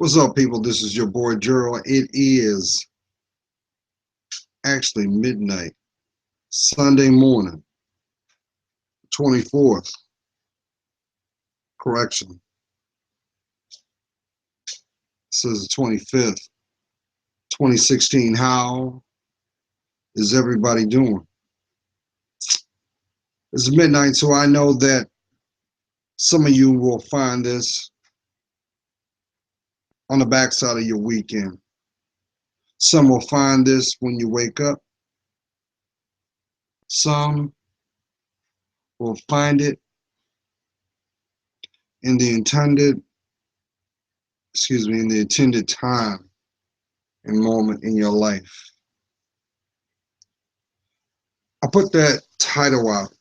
What's up, people? This is your boy Gerald. It is actually midnight, Sunday morning, 24th. Correction. It says the 25th, 2016. How is everybody doing? It's midnight, so I know that some of you will find this on the backside of your weekend. Some will find this when you wake up. Some will find it in the intended time and moment in your life. I put that title out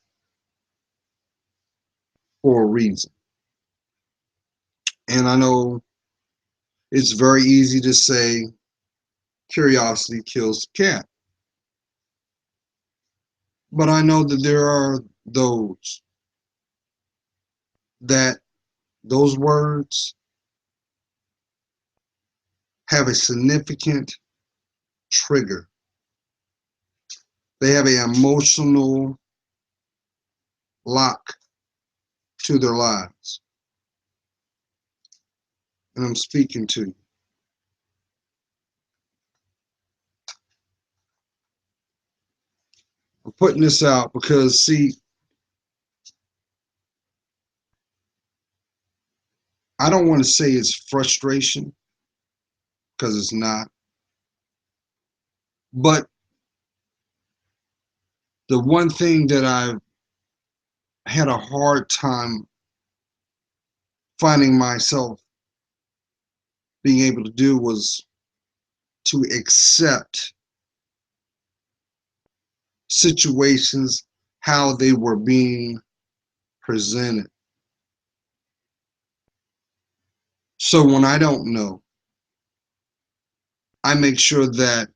for a reason. And I know it's very easy to say curiosity kills the cat. But I know that there are those that those words have a significant trigger. They have an emotional lock to their lives. And I'm speaking to you. I'm putting this out because, see, I don't want to say it's frustration because it's not. But the one thing that I've had a hard time finding myself being able to do was to accept situations how they were being presented. So when I don't know, I make sure that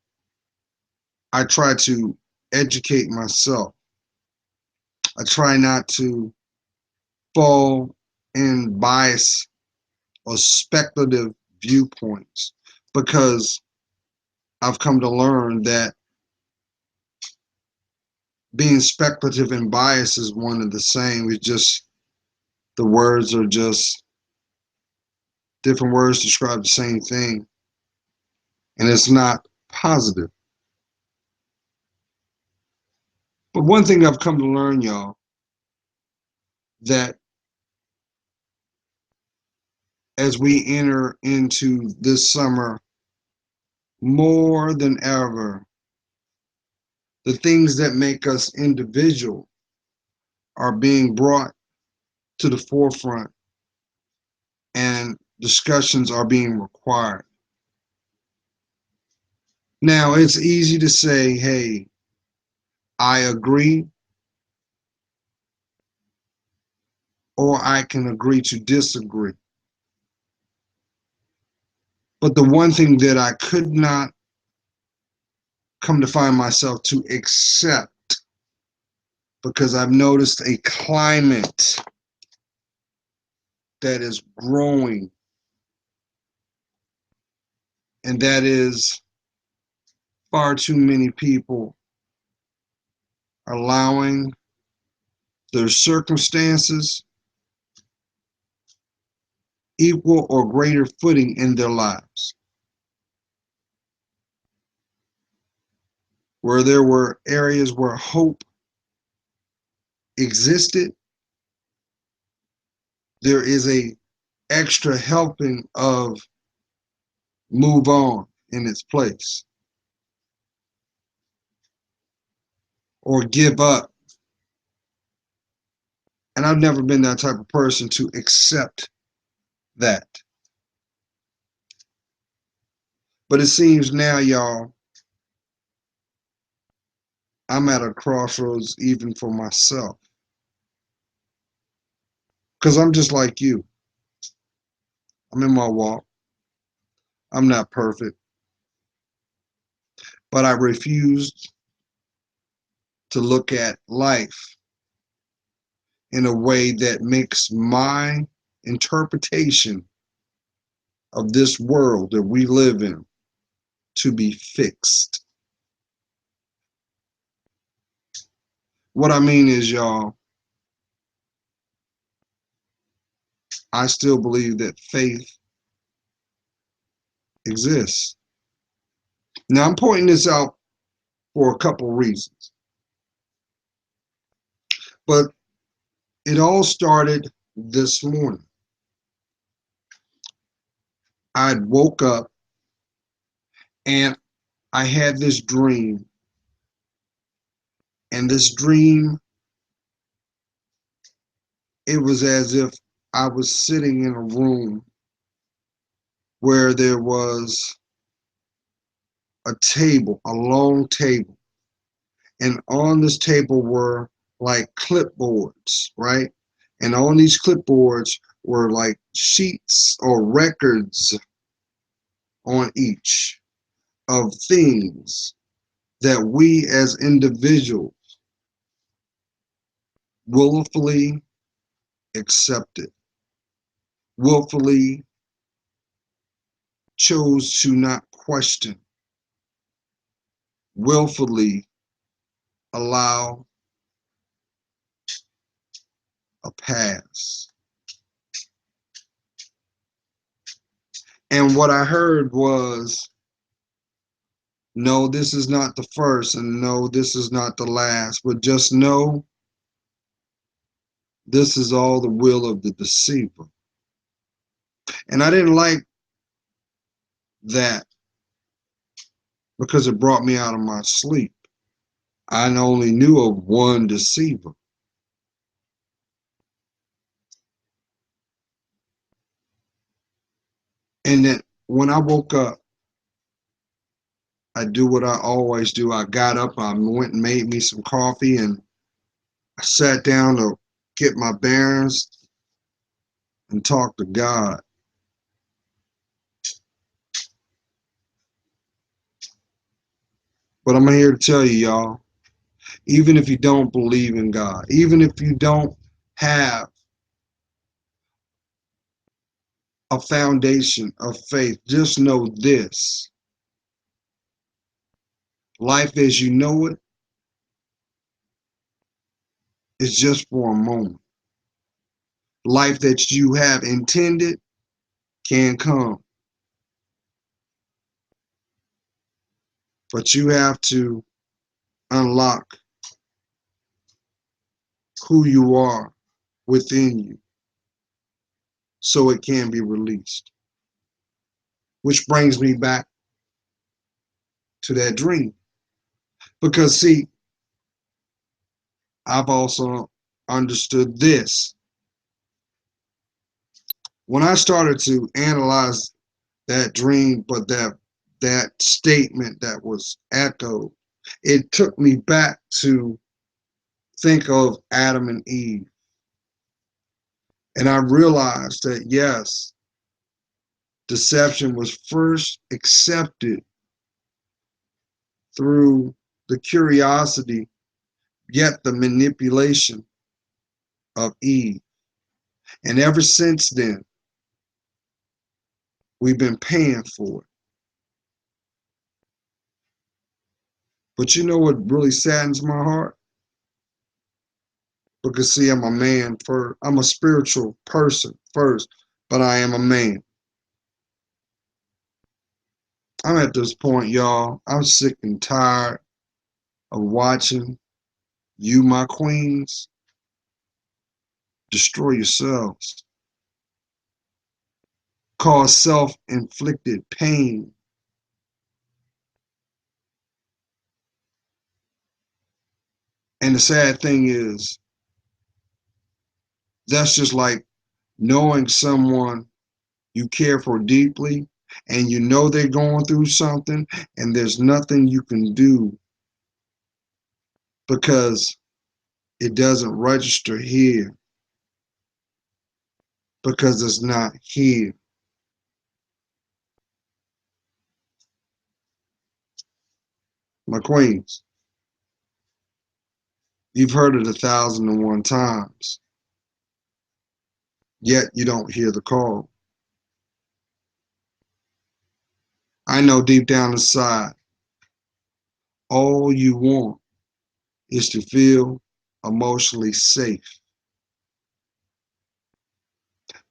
I try to educate myself. I try not to fall in bias or speculative viewpoints because I've come to learn that being speculative and bias is one and the same. It's just the words are just different words describe the same thing, and it's not positive. But one thing I've come to learn, y'all, that as we enter into this summer more than ever, the things that make us individual are being brought to the forefront and discussions are being required. Now, it's easy to say, hey, I agree, or I can agree to disagree. But the one thing that I could not come to find myself to accept, because I've noticed a climate that is growing, and that is far too many people allowing their circumstances equal or greater footing in their lives. Where there were areas where hope existed, there is a extra helping of move on in its place or give up. And I've never been that type of person to accept that. But it seems now, y'all, I'm at a crossroads even for myself. Because I'm just like you. I'm in my walk. I'm not perfect. But I refused to look at life in a way that makes my interpretation of this world that we live in to be fixed. What I mean is, y'all, I still believe that faith exists. Now, I'm pointing this out for a couple reasons, but it all started this morning. I woke up and I had this dream, and this dream, it was as if I was sitting in a room where there was a table, a long table, and on this table were like clipboards, right? And on these clipboards were like sheets or records on each of things that we as individuals willfully accepted, willfully chose to not question, willfully allow a pass. And what I heard was, no, this is not the first, and no, this is not the last, but just know this is all the will of the deceiver. And I didn't like that because it brought me out of my sleep. I only knew of one deceiver. And then when I woke up, I do what I always do. I got up, I went and made me some coffee, and I sat down to get my bearings and talk to God. But I'm here to tell you, y'all, even if you don't believe in God, even if you don't have a foundation of faith, just know this: life as you know it is just for a moment. Life that you have intended can come, but you have to unlock who you are within you so it can be released. Which brings me back to that dream. Because, see, I've also understood this. When I started to analyze that dream, but that statement that was echoed, it took me back to think of Adam and Eve. And I realized that, yes, deception was first accepted through the curiosity, yet the manipulation of Eve. And ever since then, we've been paying for it. But you know what really saddens my heart? Because, see, I'm a man first. I'm a spiritual person first, but I am a man. I'm at this point, y'all. I'm sick and tired of watching you, my queens, destroy yourselves, cause self-inflicted pain. And the sad thing is, that's just like knowing someone you care for deeply and you know they're going through something and there's nothing you can do because it doesn't register here, because it's not here. My queens, you've heard it 1,001 times, yet you don't hear the call. I know deep down inside, all you want is to feel emotionally safe.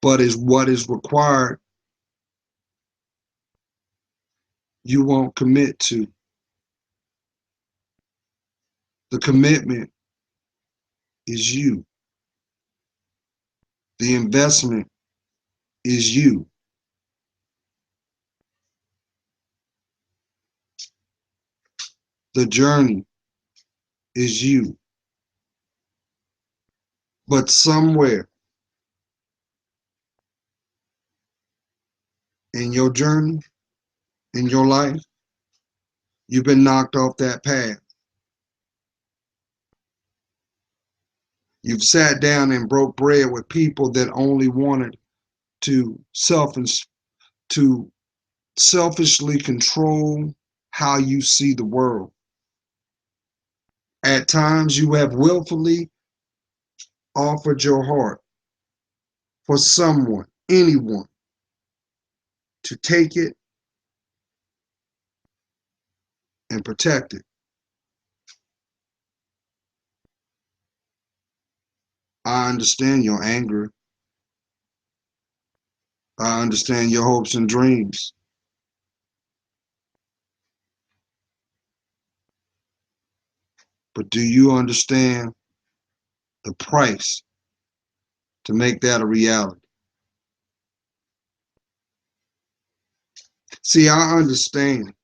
But is what is required you won't commit to. The commitment is you. The investment is you. The journey is you. But somewhere in your journey, in your life, you've been knocked off that path. You've sat down and broke bread with people that only wanted to to selfishly control how you see the world. At times you have willfully offered your heart for someone, anyone, to take it and protect it. I understand your anger. I understand your hopes and dreams. But do you understand the price to make that a reality? See, I understand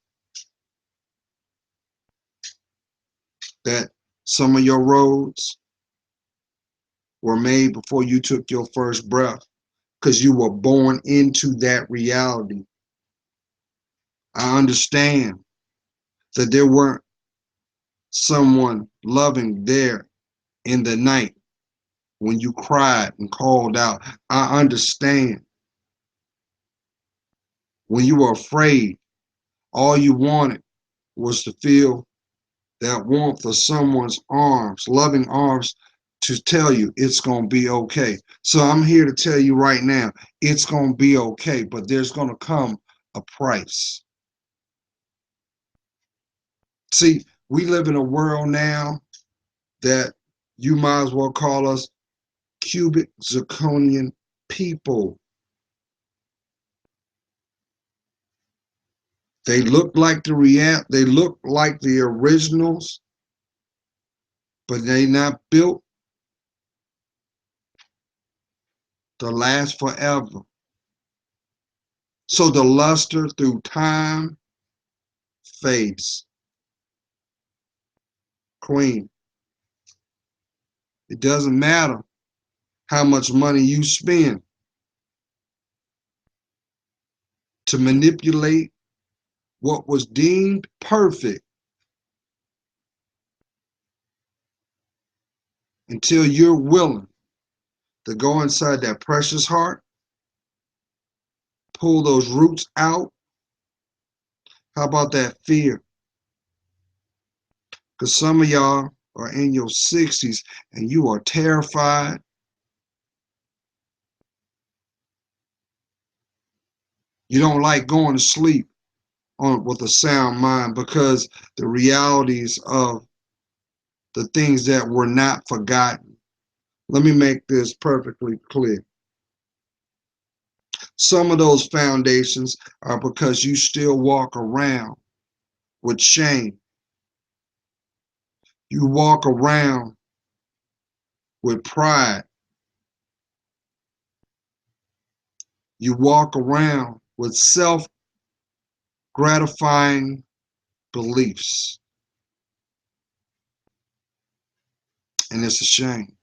that some of your roads were made before you took your first breath because you were born into that reality. I understand that there weren't someone loving there in the night when you cried and called out. I understand when you were afraid, all you wanted was to feel that warmth of someone's arms, loving arms, to tell you it's going to be okay. So I'm here to tell you right now, it's going to be okay, but there's going to come a price. See, we live in a world now that you might as well call us cubic zirconian people. They look like they look like the originals, but they not built to last forever. So the luster through time fades. Queen, it doesn't matter how much money you spend to manipulate what was deemed perfect until you're willing to go inside that precious heart, pull those roots out. How about that fear? Because some of y'all are in your 60s and you are terrified. You don't like going to sleep with a sound mind because the realities of the things that were not forgotten. Let me make this perfectly clear. Some of those foundations are because you still walk around with shame. You walk around with pride. You walk around with self-gratifying beliefs. And it's a shame.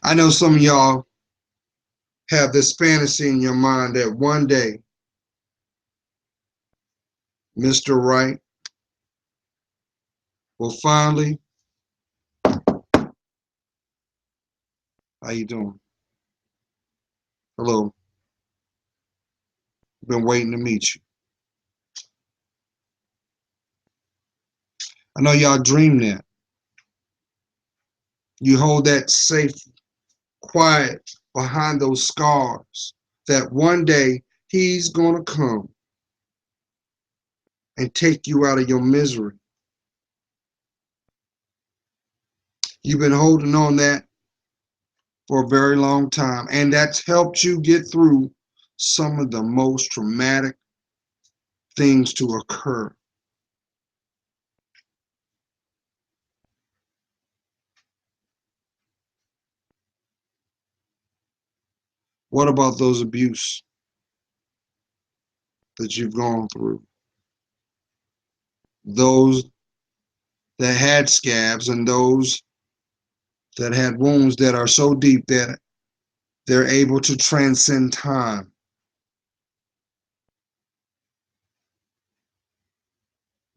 I know some of y'all have this fantasy in your mind that one day, Mr. Right will finally, how you doing? Hello, been waiting to meet you. I know y'all dream that. You hold that safe, quiet behind those scars that one day he's going to come and take you out of your misery. You've been holding on that for a very long time, and that's helped you get through some of the most traumatic things to occur. What about those abuse that you've gone through? Those that had scabs and those that had wounds that are so deep that they're able to transcend time.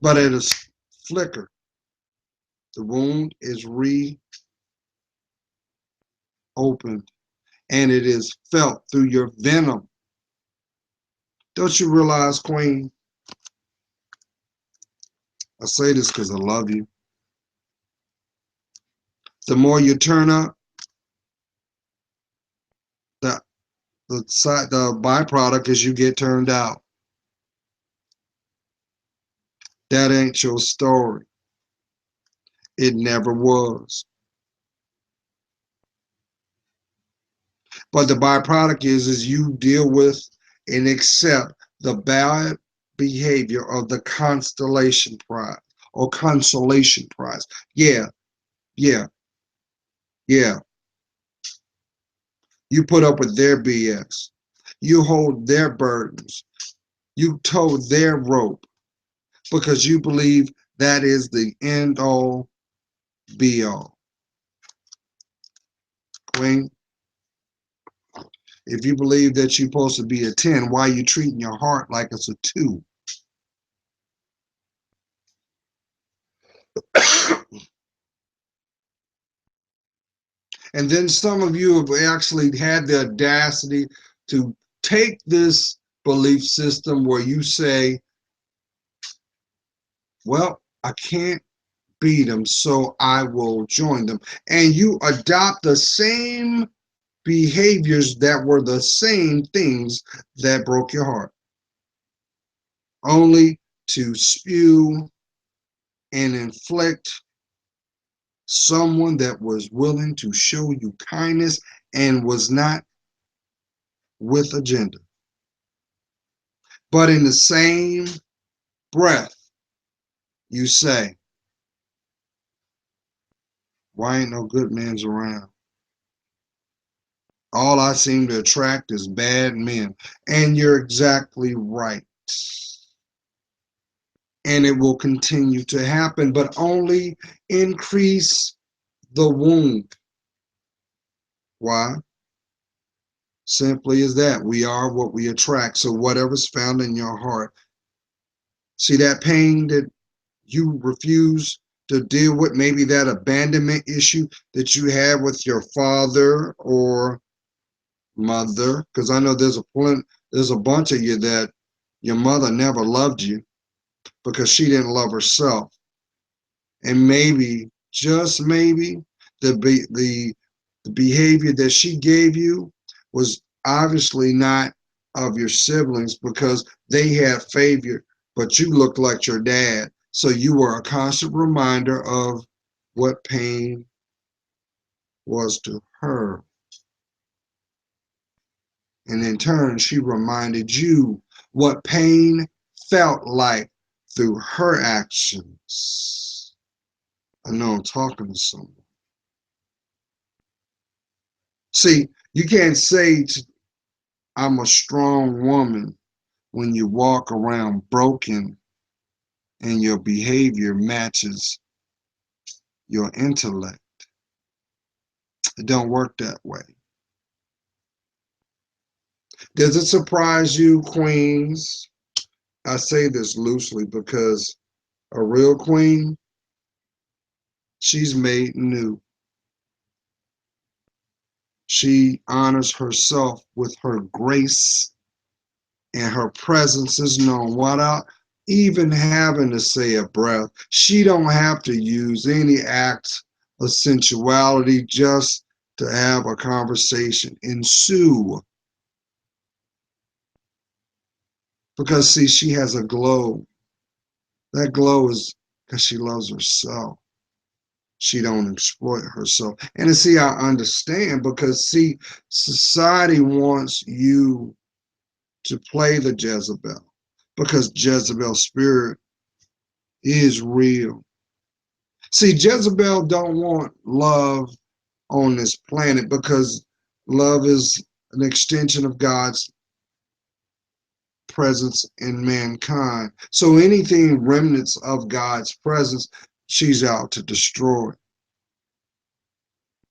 But at a flicker, the wound is reopened and it is felt through your venom. Don't you realize, Queen? I say this because I love you. The more you turn up, the the byproduct is you get turned out. That ain't your story. It never was. But the byproduct is you deal with and accept the bad behavior of the constellation prize or consolation prize. Yeah, yeah, yeah. You put up with their BS. You hold their burdens. You tow their rope because you believe that is the end all be all. Queen, if you believe that you're supposed to be a 10, why are you treating your heart like it's a 2? And then some of you have actually had the audacity to take this belief system where you say, well, I can't beat them, so I will join them. And you adopt the same behaviors that were the same things that broke your heart, only to spew and inflict someone that was willing to show you kindness and was not with agenda. But in the same breath, you say, why ain't no good men's around? All I seem to attract is bad men. And you're exactly right. And it will continue to happen, but only increase the wound. Why? Simply as that. We are what we attract. So whatever's found in your heart, see that pain that you refuse to deal with, maybe that abandonment issue that you have with your father or mother, because I know there's a bunch of you that your mother never loved you because she didn't love herself, and maybe just maybe the behavior that she gave you was obviously not of your siblings because they had favor, but you looked like your dad, so you were a constant reminder of what pain was to her. And in turn, she reminded you what pain felt like through her actions. I know I'm talking to someone. See, you can't say I'm a strong woman when you walk around broken and your behavior matches your intellect. It don't work that way. Does it surprise you, queens? I say this loosely because a real queen, she's made new. She honors herself with her grace, and her presence is known without even having to say a breath. She don't have to use any act of sensuality just to have a conversation ensue. Because see, she has a glow. That glow is because she loves herself. She don't exploit herself. And see, I understand because see, society wants you to play the Jezebel because Jezebel's spirit is real. See, Jezebel don't want love on this planet because love is an extension of God's presence in mankind. So anything remnants of God's presence, she's out to destroy.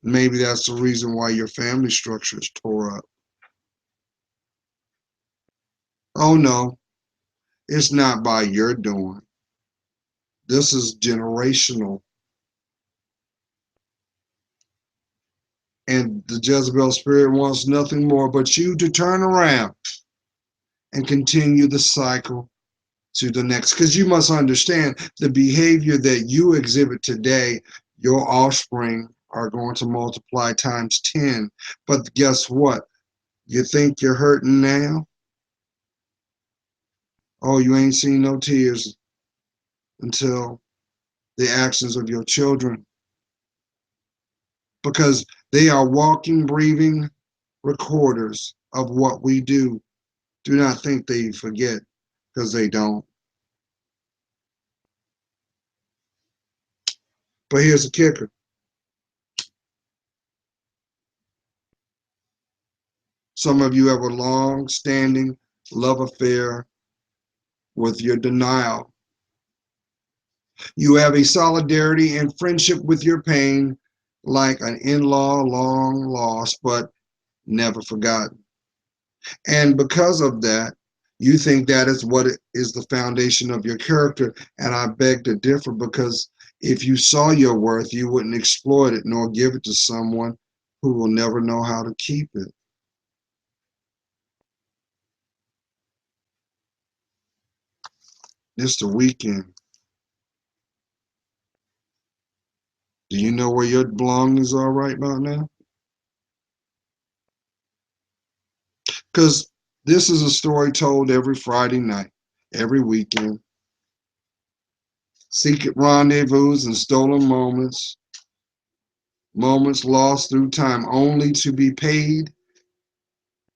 Maybe that's the reason why your family structure is tore up. Oh no, it's not by your doing. This is generational. And the Jezebel spirit wants nothing more but you to turn around and continue the cycle to the next. Because you must understand the behavior that you exhibit today, your offspring are going to multiply times 10. But guess what? You think you're hurting now? Oh, you ain't seen no tears until the actions of your children. Because they are walking, breathing recorders of what we do. Do not think they forget, because they don't. But here's the kicker. Some of you have a long-standing love affair with your denial. You have a solidarity and friendship with your pain, like an in-law long lost but never forgotten. And because of that, you think that is what is the foundation of your character. And I beg to differ because if you saw your worth, you wouldn't exploit it nor give it to someone who will never know how to keep it. It's the weekend. Do you know where your belongings are right about now? Because this is a story told every Friday night, every weekend. Secret rendezvous and stolen moments, moments lost through time, only to be paid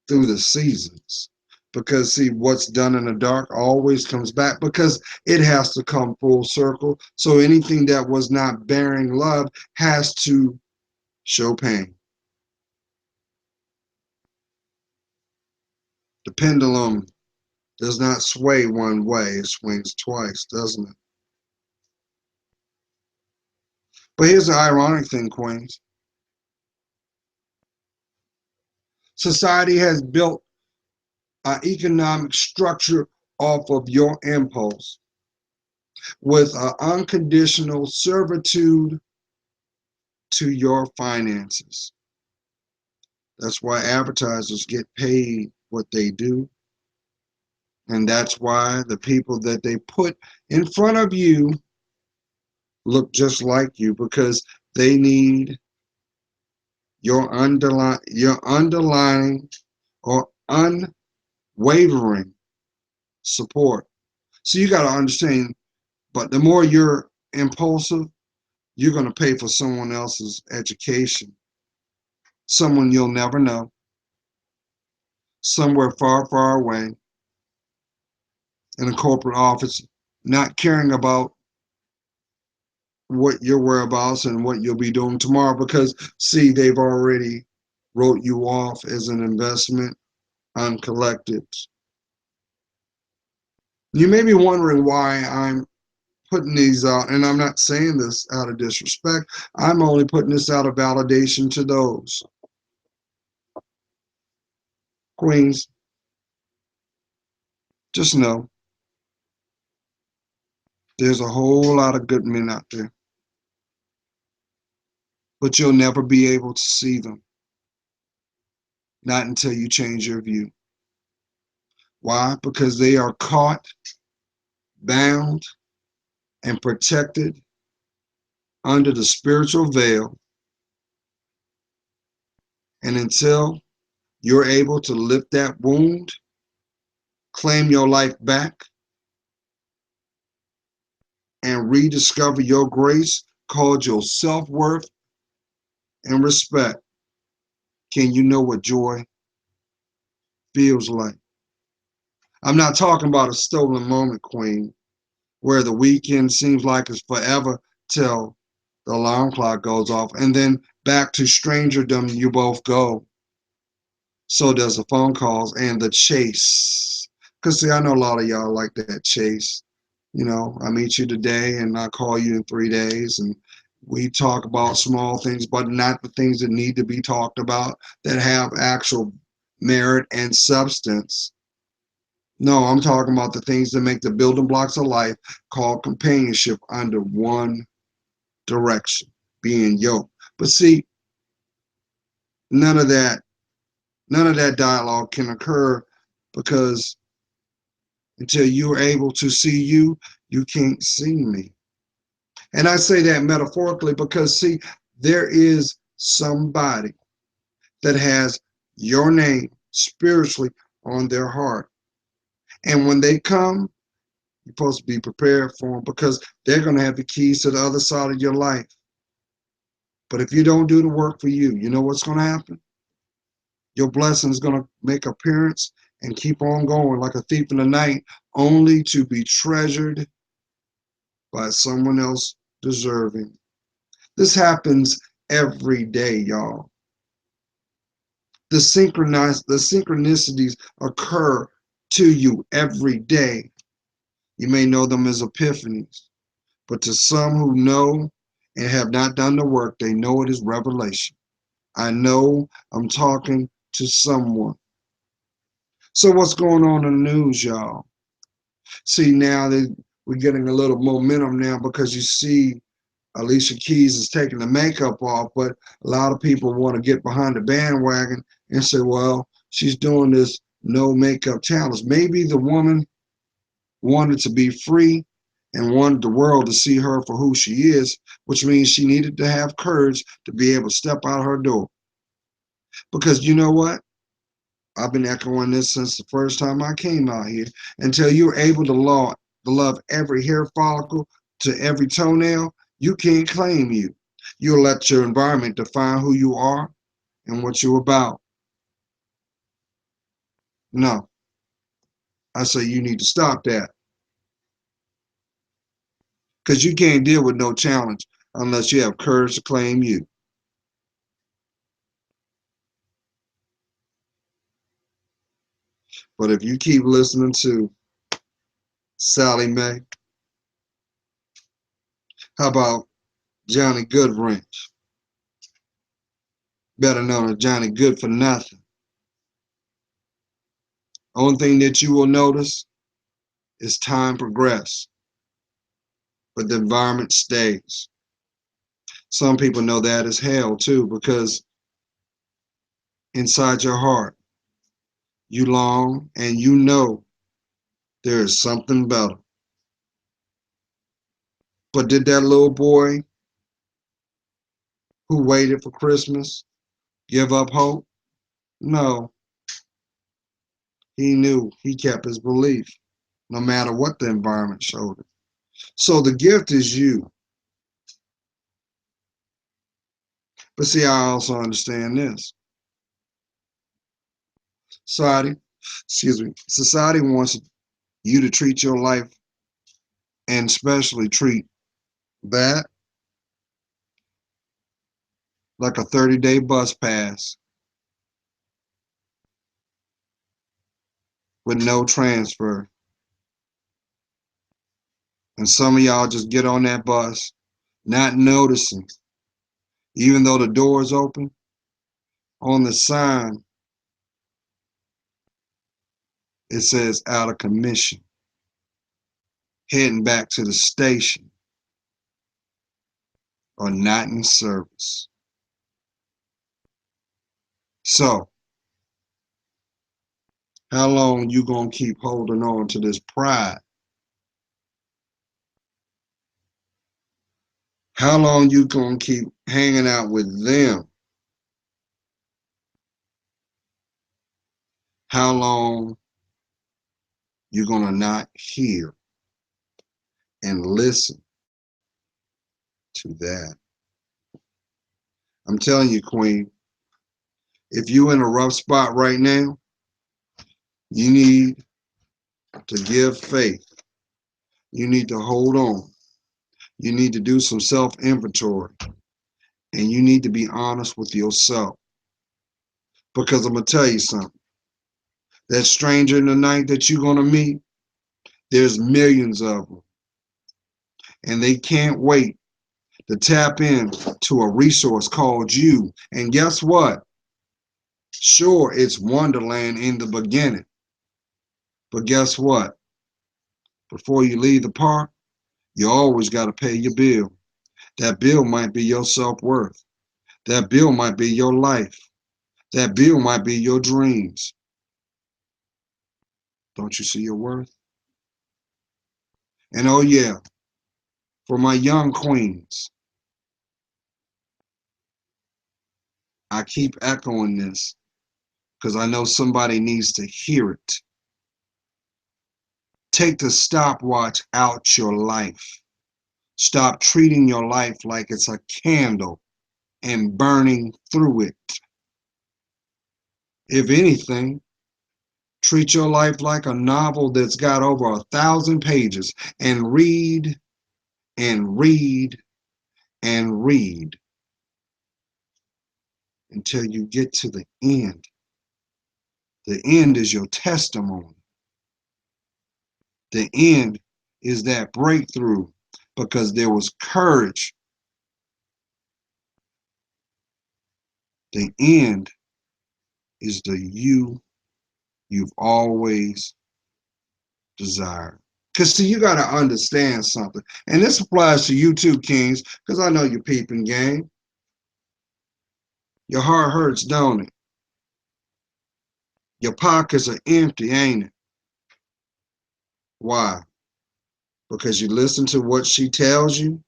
through the seasons. Because, see, what's done in the dark always comes back because it has to come full circle. So anything that was not bearing love has to show pain. The pendulum does not sway one way, it swings twice, doesn't it? But here's the ironic thing, Queens. Society has built an economic structure off of your impulse with an unconditional servitude to your finances. That's why advertisers get paid what they do. And that's why the people that they put in front of you look just like you because they need your underlying or unwavering support. So you got to understand, but the more you're impulsive, you're going to pay for someone else's education, someone you'll never know, somewhere far, far away in a corporate office, not caring about what your whereabouts and what you'll be doing tomorrow because, see, they've already wrote you off as an investment uncollected. You may be wondering why I'm putting these out, and I'm not saying this out of disrespect. I'm only putting this out of validation to those. Queens, just know there's a whole lot of good men out there, but you'll never be able to see them, not until you change your view. Why? Because they are caught, bound, and protected under the spiritual veil. And until you're able to lift that wound, claim your life back, and rediscover your grace called your self-worth and respect, can you know what joy feels like? I'm not talking about a stolen moment, Queen, where the weekend seems like it's forever till the alarm clock goes off, and then back to strangerdom you both go. So does the phone calls and the chase. Because, see, I know a lot of y'all like that chase. You know, I meet you today and I call you in 3 days, and we talk about small things, but not the things that need to be talked about that have actual merit and substance. No, I'm talking about the things that make the building blocks of life called companionship under one direction, being yoked. But see, none of that, none of that dialogue can occur because until you're able to see you, you can't see me. And I say that metaphorically because, see, there is somebody that has your name spiritually on their heart. And when they come, you're supposed to be prepared for them because they're going to have the keys to the other side of your life. But if you don't do the work for you, you know what's going to happen? Your blessing is going to make appearance and keep on going like a thief in the night, only to be treasured by someone else deserving. This happens every day, y'all. The synchronicities occur to you every day. You may know them as epiphanies, but to some who know and have not done the work, they know it is revelation. I know I'm talking to someone. So what's going on in the news, y'all? See, now that we're getting a little momentum now because you see Alicia Keys is taking the makeup off, but a lot of people want to get behind the bandwagon and say, well, she's doing this no makeup challenge. Maybe the woman wanted to be free and wanted the world to see her for who she is, which means she needed to have courage to be able to step out her door. Because you know what? I've been echoing this since the first time I came out here. Until you're able to love every hair follicle to every toenail, you can't claim you. You'll let your environment define who you are and what you're about. No, I say you need to stop that because you can't deal with no challenge unless you have courage to claim you. But if you keep listening to Sally Mae, how about Johnny Goodwrench, better known as Johnny Good for Nothing? Only thing that you will notice is time progresses, but the environment stays. Some people know that as hell too, because inside your heart, you long and you know there is something better. But did that little boy who waited for Christmas give up hope? No, he knew he kept his belief, no matter what the environment showed him. So the gift is you. But see, I also understand this. Society, society wants you to treat your life and especially treat that like a 30-day bus pass with no transfer. And some of y'all just get on that bus, not noticing, even though the door is open, on the sign, it says out of commission, heading back to the station or not in service. So, how long you gonna keep holding on to this pride? How long you gonna keep hanging out with them? How long you're going to not hear and listen to that. I'm telling you, Queen, if you're in a rough spot right now, you need to give faith. You need to hold on. You need to do some self-inventory. And you need to be honest with yourself. Because I'm going to tell you something. That stranger in the night that you're going to meet, there's millions of them. And they can't wait to tap in to a resource called you. And guess what? Sure, it's Wonderland in the beginning. But guess what? Before you leave the park, you always got to pay your bill. That bill might be your self-worth. That bill might be your life. That bill might be your dreams. Don't you see your worth? And oh yeah, for my young queens, I keep echoing this because I know somebody needs to hear it. Take the stopwatch out your life. Stop treating your life like it's a candle and burning through it. If anything, treat your life like a novel that's got over 1,000 pages and read and read and read until you get to the end. The end is your testimony. The end is that breakthrough because there was courage. The end is the you you've always desired. Because, see, you got to understand something. And this applies to you too, Kings, because I know you're peeping game. Your heart hurts, don't it? Your pockets are empty, ain't it? Why? Because you listen to what she tells you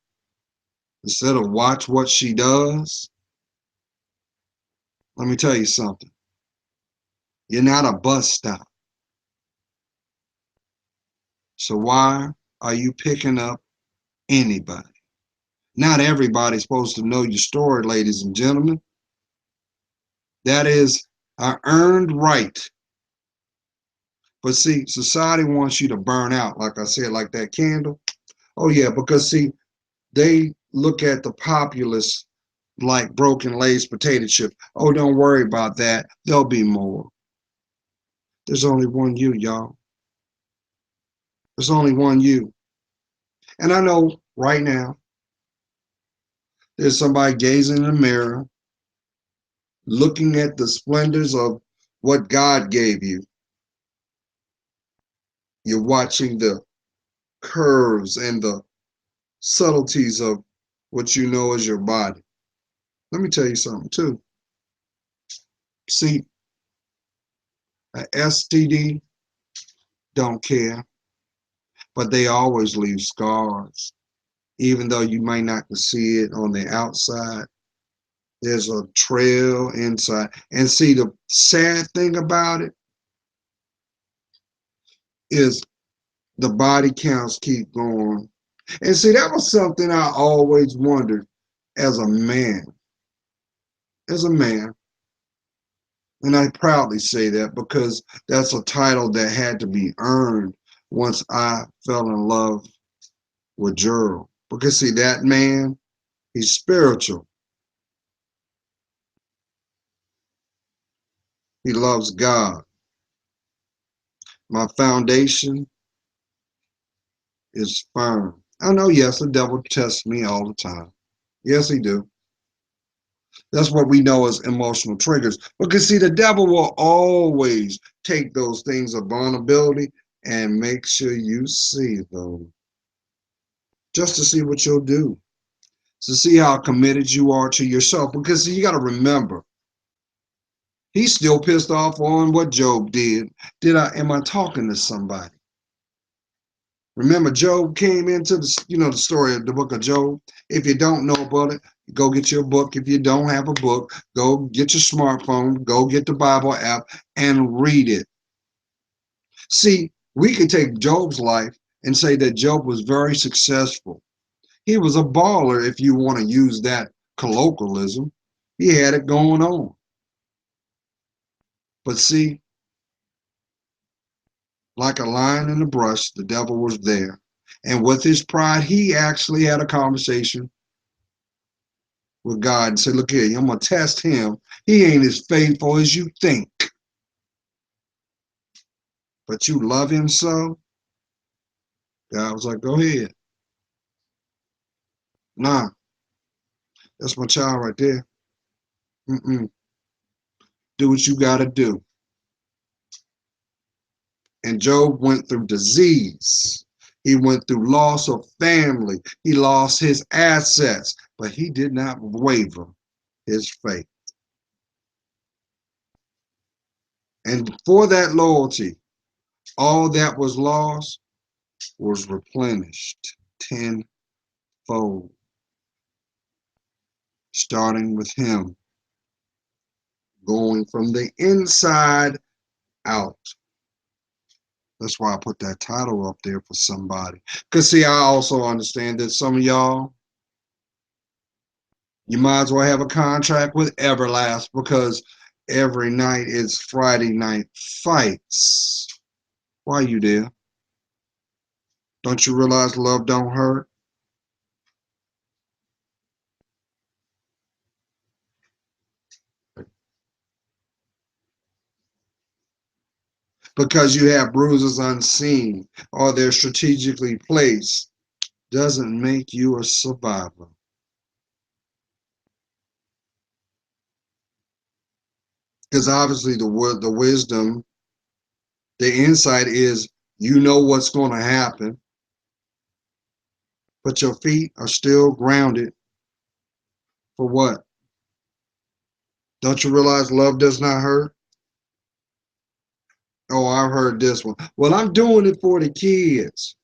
instead of watch what she does? Let me tell you something. You're not a bus stop. So why are you picking up anybody? Not everybody's supposed to know your story, ladies and gentlemen. That is an earned right. But see, society wants you to burn out, like I said, like that candle. Oh yeah, because see, they look at the populace like broken Lay's potato chip. Oh, don't worry about that. There'll be more. There's only one you, y'all. There's only one you. And I know right now, there's somebody gazing in the mirror, looking at the splendors of what God gave you. You're watching the curves and the subtleties of what you know as your body. Let me tell you something too. See, a STD don't care, but they always leave scars. Even though you might not see it on the outside, there's a trail inside. And see, the sad thing about it is the body counts keep going. And see, that was something I always wondered as a man. As a man. And I proudly say that because that's a title that had to be earned once I fell in love with Gerald. Because see, that man, he's spiritual. He loves God. My foundation is firm. I know, yes, the devil tests me all the time. Yes, he do. That's what we know as emotional triggers. Because see, the devil will always take those things of vulnerability and make sure you see them. Just to see what you'll do. To see how committed you are to yourself. Because see, you got to remember, he's still pissed off on what Job did. Am I talking to somebody? Remember, Job came into the story of the book of Job. If you don't know about it, go get your book. If you don't have a book, go get your smartphone, go get the Bible app and read it. See, We could take Job's life and say that Job was very successful. He was a baller, if you want to use that colloquialism. He had it going on. But see, like a lion in the brush, the devil was there. And with his pride, he actually had a conversation with God and said, look here, I'm going to test him. He ain't as faithful as you think. But you love him so? God was like, go ahead. Nah, that's my child right there. Mm-mm. Do what you got to do. And Job went through disease. He went through loss of family. He lost his assets, but he did not waver his faith. And for that loyalty, all that was lost was replenished tenfold, starting with him going from the inside out. That's why I put that title up there for somebody. Because, see, I also understand that some of y'all, you might as well have a contract with Everlast because every night is Friday night fights. Why are you there? Don't you realize love don't hurt? Because you have bruises unseen or they're strategically placed doesn't make you a survivor. Because obviously the wisdom, the insight is you know what's going to happen, but your feet are still grounded for what? Don't you realize love does not hurt? Oh, I've heard this one. Well, I'm doing it for the kids.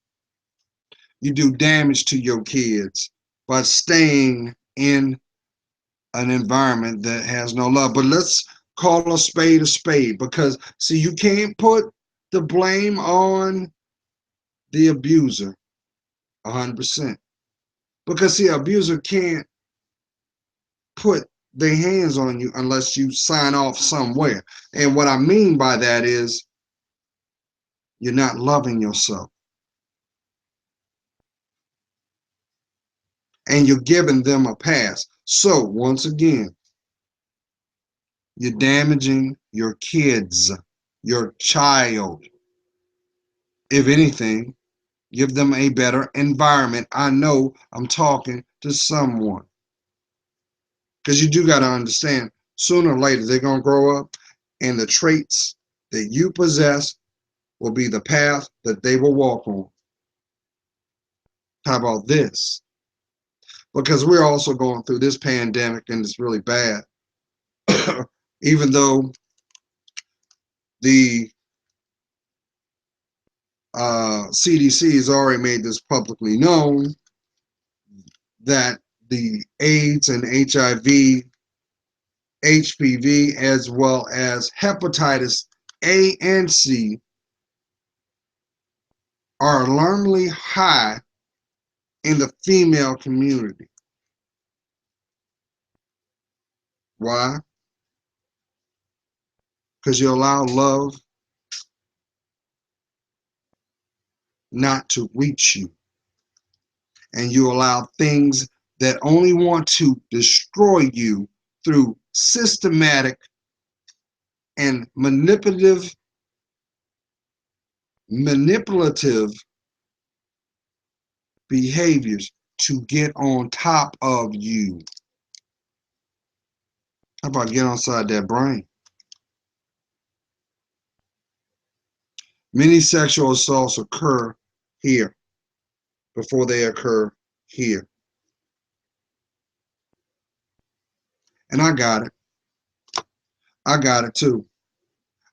You do damage to your kids by staying in an environment that has no love. But let's call a spade because, see, you can't put the blame on the abuser 100%. Because, see, abuser can't put their hands on you unless you sign off somewhere. And what I mean by that is you're not loving yourself. And you're giving them a pass. So, once again, you're damaging your kids, your child. If anything, give them a better environment. I know I'm talking to someone. Because you do got to understand, sooner or later, they're going to grow up, and the traits that you possess will be the path that they will walk on. How about this? Because we're also going through this pandemic, and it's really bad. Even though the CDC has already made this publicly known that the AIDS and HIV, HPV, as well as hepatitis A and C are alarmingly high in the female community. Why? Because you allow love not to reach you, and you allow things that only want to destroy you through systematic and manipulative behaviors to get on top of you. How about get inside that brain? Many sexual assaults occur here before they occur here. And I got it. I got it too.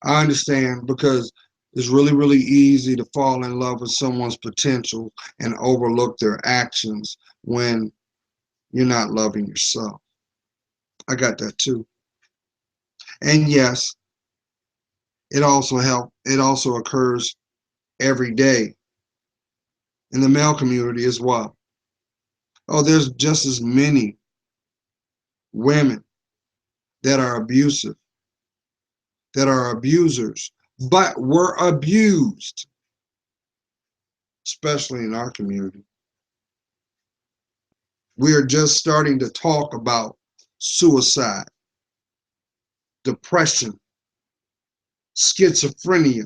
I understand because it's really, really easy to fall in love with someone's potential and overlook their actions when you're not loving yourself. I got that too. And yes, it also occurs every day in the male community as well. Oh, there's just as many women that are abusive, that are abusers, but were abused, especially in our community. We are just starting to talk about suicide, depression, schizophrenia,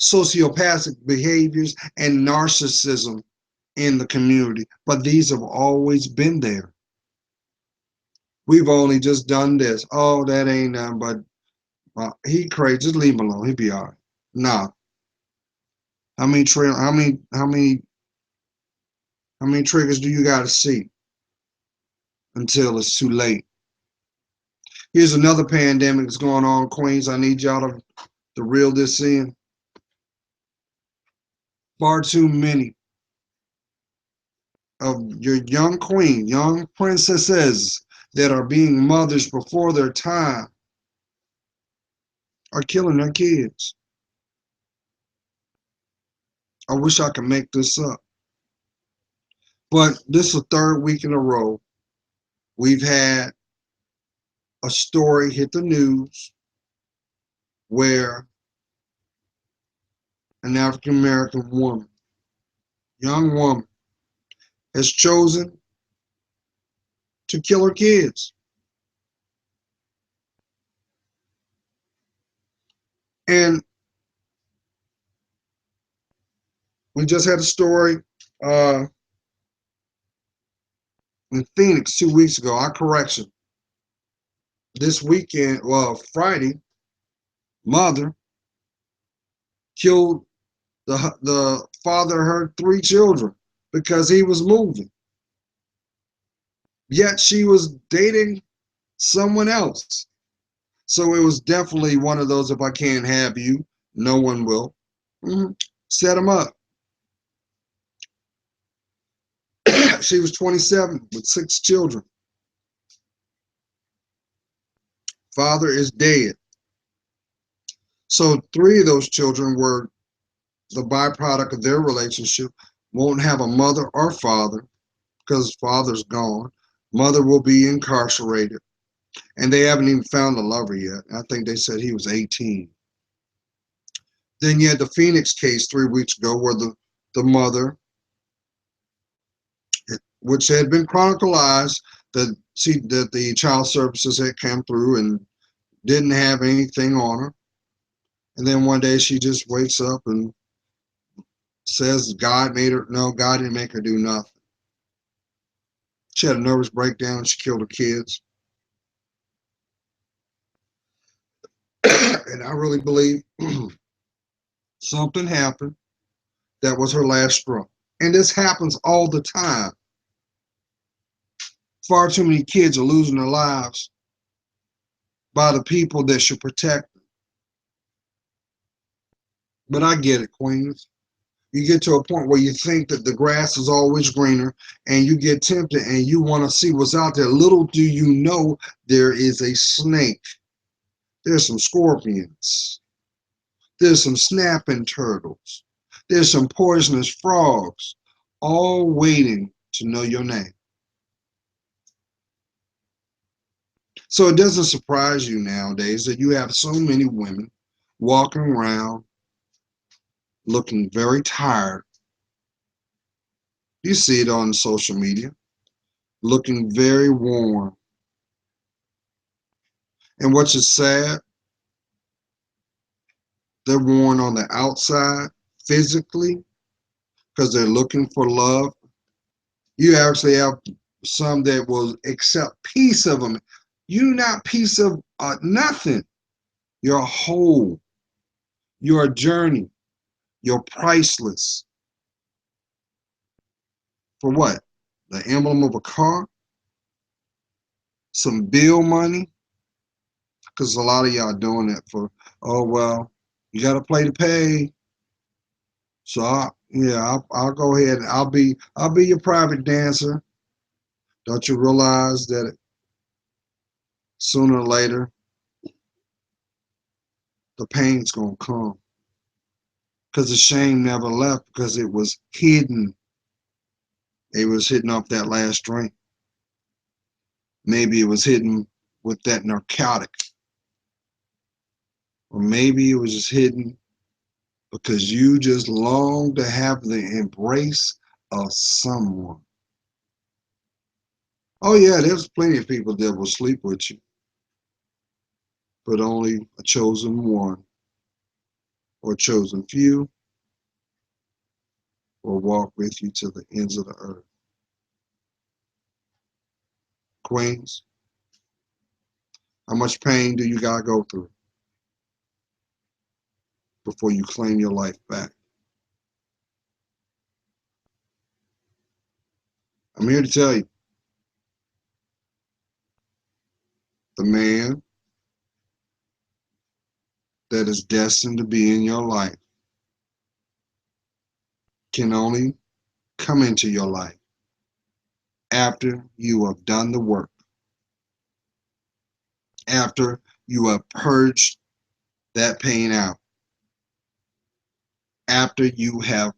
sociopathic behaviors, and narcissism in the community. But these have always been there. We've only just done this. Oh, that ain't nothing but he crazy. Just leave him alone. He'll be all right. Nah. How many triggers do you got to see until it's too late? Here's another pandemic that's going on, Queens. I need y'all to reel this in. Far too many of your young queen, young princesses that are being mothers before their time are killing their kids. I wish I could make this up. But this is the third week in a row we've had a story hit the news where an African American woman, young woman, has chosen to kill her kids. And we just had a story uh, in Phoenix 2 weeks ago. Our correction. This weekend, well, Friday, mother killed the father of her 3 children because he was moving. Yet she was dating someone else. So it was definitely one of those, if I can't have you, no one will. Set him up. She was 27 with 6 children. Father is dead. So 3 of those children were the byproduct of their relationship. Won't have a mother or father because father's gone. Mother will be incarcerated. And they haven't even found the lover yet. I think they said he was 18. Then you had the Phoenix case 3 weeks ago where the mother, which had been chronicalized, that the child services had come through and didn't have anything on her. And then one day she just wakes up and says God made her. No, God didn't make her do nothing. She had a nervous breakdown. She killed her kids. And I really believe something happened that was her last straw. And this happens all the time. Far too many kids are losing their lives by the people that should protect them. But I get it, Queens. You get to a point where you think that the grass is always greener and you get tempted and you want to see what's out there. Little do you know there is a snake. There's some scorpions. There's some snapping turtles. There's some poisonous frogs, all waiting to know your name. So it doesn't surprise you nowadays that you have so many women walking around looking very tired. You see it on social media, looking very worn. And what's just sad, they're worn on the outside physically because they're looking for love. You actually have some that will accept piece of them. You're not piece of nothing. You're whole. You're a journey. You're priceless. For what? The emblem of a car? Some bill money? Because a lot of y'all doing it for, oh, well, you got to play to pay. So I'll go ahead and I'll be your private dancer. Don't you realize that sooner or later the pain's gonna come? because the shame never left because it was hidden. It was hidden off that last drink. Maybe it was hidden with that narcotic. Or maybe it was just hidden because you just long to have the embrace of someone. Oh yeah, there's plenty of people that will sleep with you, but only a chosen one or a chosen few will walk with you to the ends of the earth. Queens, how much pain do you gotta go through before you claim your life back? I'm here to tell you, the man that is destined to be in your life can only come into your life after you have done the work, after you have purged that pain out, after you have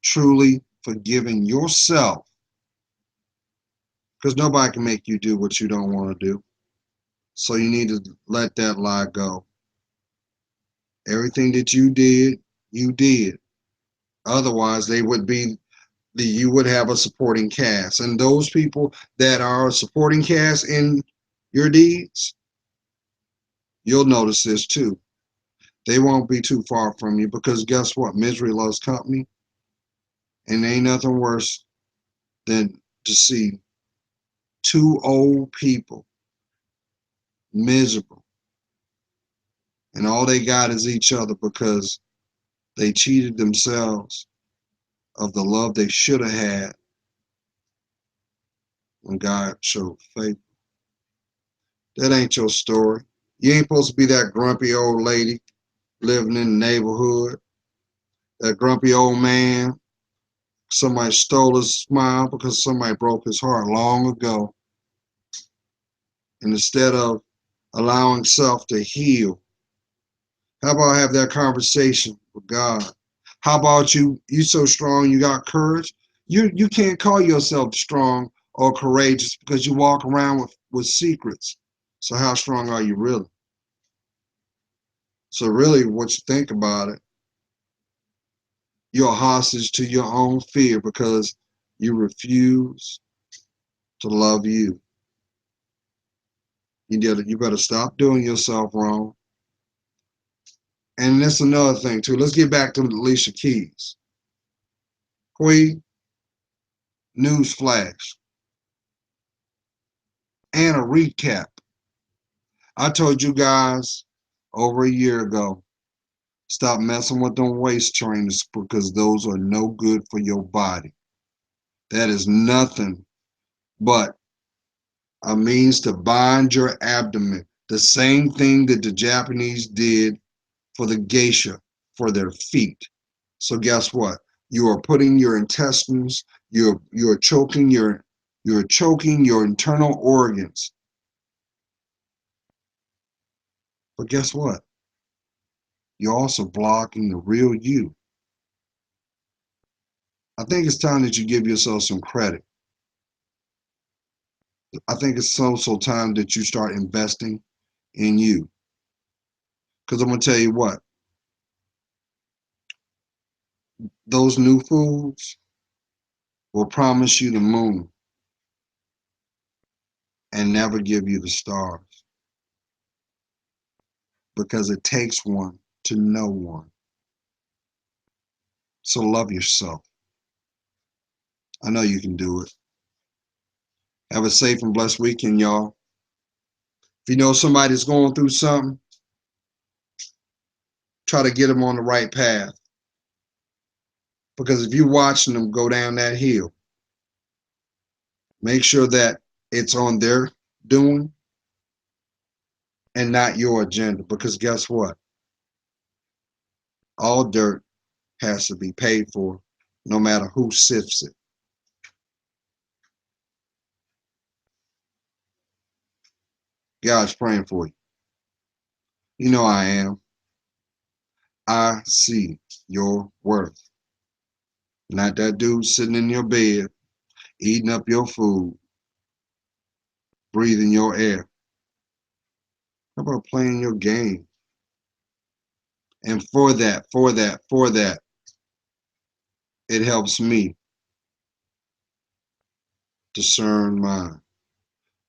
truly forgiven yourself, because nobody can make you do what you don't want to do. So you need to let that lie go. Everything that you did, you did. Otherwise, they would be you would have a supporting cast. And those people that are a supporting cast in your deeds, you'll notice this too. They won't be too far from you because guess what? Misery loves company. And ain't nothing worse than to see two old people miserable and all they got is each other because they cheated themselves of the love they should have had when God showed favor. That ain't your story. You ain't supposed to be that grumpy old lady living in the neighborhood, that grumpy old man. Somebody stole his smile because somebody broke his heart long ago. And instead of allowing self to heal, how about have that conversation with God? How about you so strong you got courage? You can't call yourself strong or courageous because you walk around with secrets. So how strong are you really? So really what you think about it, you're a hostage to your own fear because you refuse to love you. You better stop doing yourself wrong. And that's another thing too. Let's get back to Alicia Keys. Queen, news flash, and a recap. I told you guys over a year ago, stop messing with them waist trainers because those are no good for your body. That is nothing but a means to bind your abdomen. The same thing that the Japanese did for the geisha for their feet. So guess what? You are putting your intestines, you're choking your internal organs. But guess what? You're also blocking the real you. I think it's time that you give yourself some credit. I think it's also time that you start investing in you. Because I'm going to tell you what, those new foods will promise you the moon and never give you the stars because it takes one to know one. So love yourself. I know you can do it. Have a safe and blessed weekend, y'all. If you know somebody's going through something, try to get them on the right path. Because if you're watching them go down that hill, make sure that it's on their doing and not your agenda. Because guess what? All dirt has to be paid for, no matter who sifts it. God's praying for you. You know I am. I see your worth. Not that dude sitting in your bed, eating up your food, breathing your air. How about playing your game? And for that, it helps me discern mine.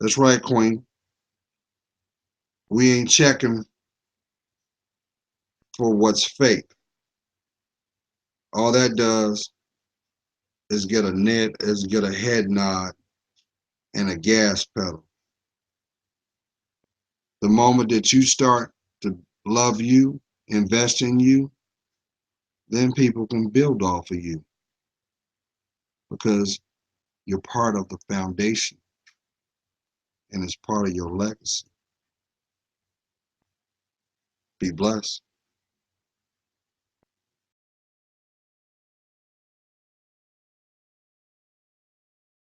That's right, Queen. We ain't checking for what's fake. All that does is get a head nod and a gas pedal. The moment that you start to love you, invest in you, then people can build off of you because you're part of the foundation and it's part of your legacy. Be blessed.